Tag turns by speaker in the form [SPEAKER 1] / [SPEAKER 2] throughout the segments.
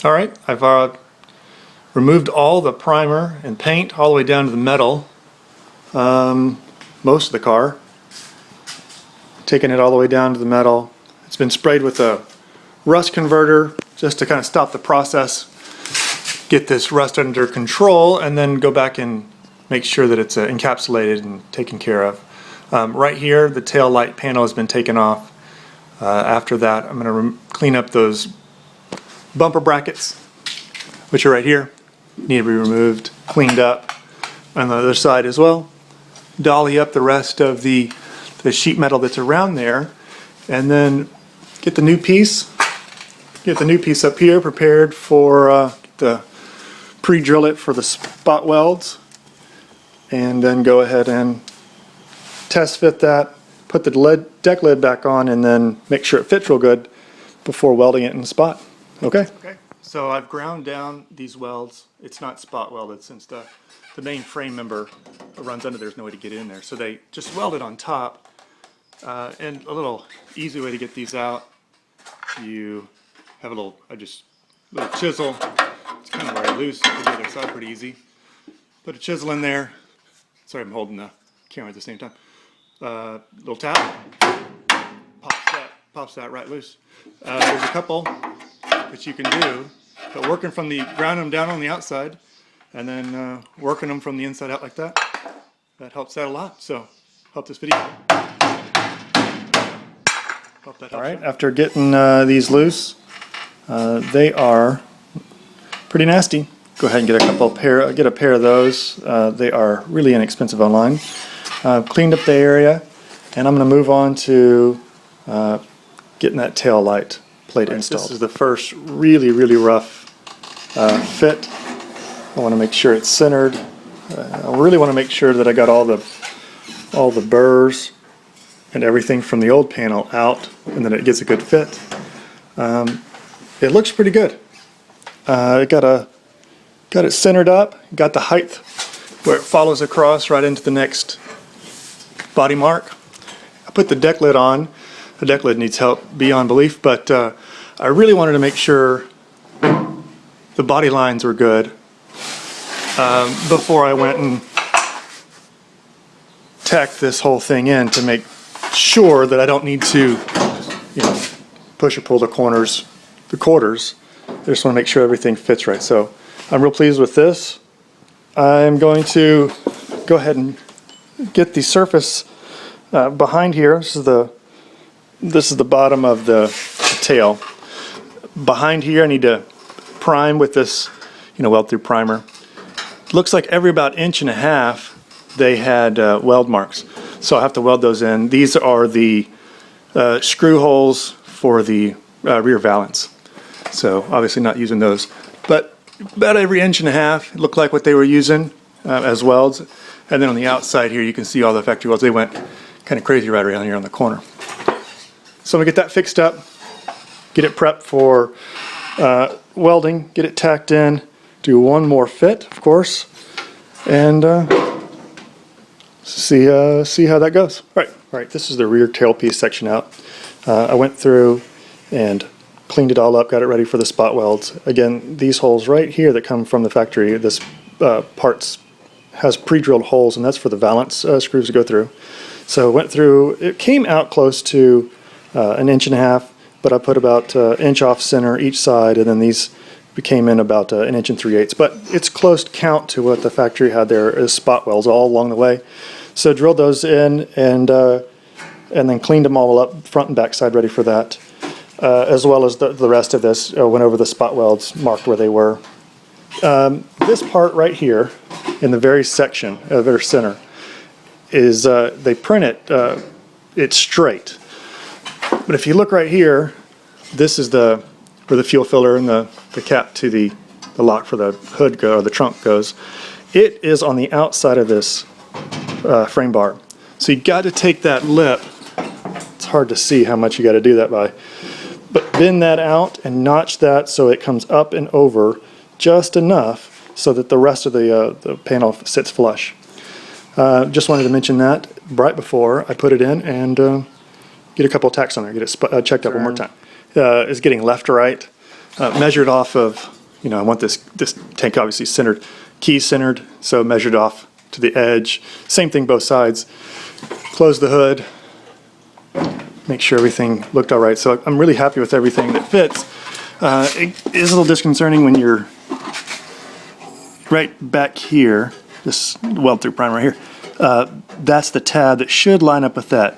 [SPEAKER 1] Alright, I've removed all the primer and paint all the way down to the metal, most of the car. Taking it all the way down to the metal. It's been sprayed with a rust converter just to kind of stop the process, get this rust under control, and then go back and make sure that it's encapsulated and taken care of. Right here, the tail light panel has been taken off. After that, I'm going to clean up those bumper brackets, which are right here. Need to be removed, cleaned up. On the other side as well. Dolly up the rest of the sheet metal that's around there, and then get the new piece. Get the new piece up here prepared for the pre-drill it for the spot welds, and then go ahead and test fit that. Put the deck lid back on, and then make sure it fits real good before welding it in the spot. Okay. So I've ground down these welds. It's not spot welded since the main frame member runs under. There's no way to get in there. So they just welded on top. And a little easy way to get these out. You have a little chisel. It's kind of very loose to the other side, pretty easy. Put a chisel in there. Sorry, I'm holding the camera at the same time. Little tap. Pops that right loose. There's a couple that you can do, but working from ground them down on the outside, and then working them from the inside out like that. That helps out a lot. So, hope this video. Alright, after getting these loose, they are pretty nasty. Go ahead and get a pair of those. They are really inexpensive online. Cleaned up the area, and I'm going to move on to getting that tail light plate installed. This is the first really rough fit. I want to make sure it's centered. I really want to make sure that I got all the burrs and everything from the old panel out, and then it gets a good fit. It looks pretty good. It got it centered up, got the height where it follows across right into the next body mark. I put the deck lid on. The deck lid needs help beyond belief, but I really wanted to make sure the body lines were good before I went and tacked this whole thing in to make sure that I don't need to, push or pull the quarters. I just want to make sure everything fits right. So I'm real pleased with this. I'm going to go ahead and get the surface behind here. This is the bottom of the tail. Behind here, I need to prime with this, weld through primer. Looks like every about 1.5 inches they had weld marks, so I have to weld those in. These are the screw holes for the rear valance. So obviously not using those, but about every 1.5 inches it looked like what they were using as welds. And then on the outside here, you can see all the factory welds. They went kind of crazy right around here on the corner. So I'm gonna get that fixed up, get it prepped for welding, get it tacked in, do one more fit, of course, and see how that goes. All right. This is the rear tailpiece section out. I went through and cleaned it all up, got it ready for the spot welds. Again, these holes right here that come from the factory, this parts has pre-drilled holes, and that's for the valance screws to go through. So went through. It came out close to 1.5 inches, but I put about 1 inch off center each side, and then these came in about 1 3/8 inches. But it's close count to what the factory had there as spot welds all along the way. So drilled those in, and then cleaned them all up, front and back side, ready for that. As well as the rest of this. Went over the spot welds, marked where they were. This part right here, in the very section, very center, is they print it. It's straight. But if you look right here, this is where the fuel filler and the cap to the lock for the hood or the trunk goes. It is on the outside of this frame bar. So you got to take that lip. It's hard to see how much you got to do that by. But bend that out and notch that so it comes up and over just enough so that the rest of the panel sits flush. Just wanted to mention that right before I put it in, and get a couple of tacks on there, get it checked out one more time. Is getting left to right. Measured off of, I want this tank obviously centered, key centered, so measured off to the edge. Same thing both sides. Close the hood, make sure everything looked all right. So I'm really happy with everything that fits. It is a little disconcerting when you're right back here, this weld through primer right here. That's the tab that should line up with that.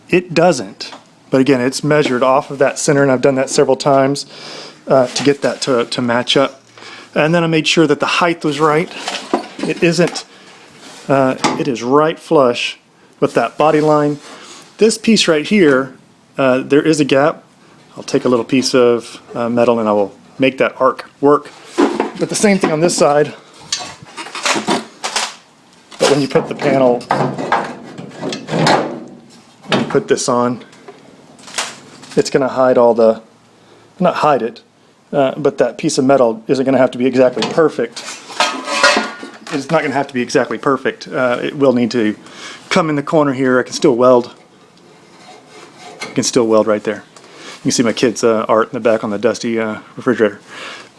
[SPEAKER 1] It doesn't. But again, it's measured off of that center, and I've done that several times to get that to match up. And then I made sure that the height was right. It isn't. It is right flush with that body line. This piece right here, there is a gap. I'll take a little piece of metal and I will make that arc work. But the same thing on this side. But when you put the panel, when you put this on, it's going to hide all the, not hide it, but that piece of metal isn't going to have to be exactly perfect. It's not going to have to be exactly perfect. It will need to come in the corner here. I can still weld. I can still weld right there. You can see my kids' art in the back on the dusty refrigerator.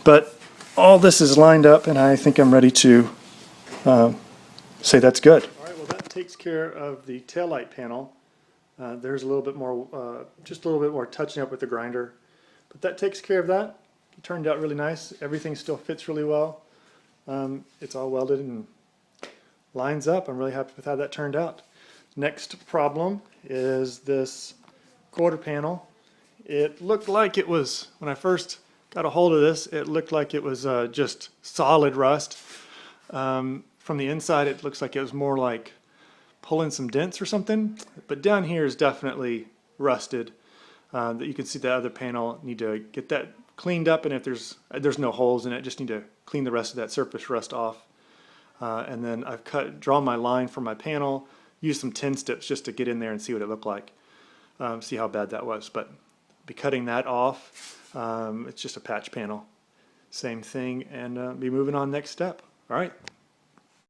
[SPEAKER 1] But all this is lined up, and I think I'm ready to say that's good. All right, well that takes care of the taillight panel. There's a little bit more, just a little bit more touching up with the grinder. But that takes care of that. It turned out really nice. Everything still fits really well. It's all welded and lines up. I'm really happy with how that turned out. Next problem is this quarter panel. It looked like it was, when I first got a hold of this, it looked like it was just solid rust. From the inside it looks like it was more like pulling some dents or something, but down here is definitely rusted. That you can see the other panel, need to get that cleaned up, and if there's no holes in it, just need to clean the rest of that surface rust off. And then I've drawn my line for my panel, used some 10 steps just to get in there and see what it looked like, see how bad that was. But be cutting that off. It's just a patch panel. Same thing, and be moving on next step. All right.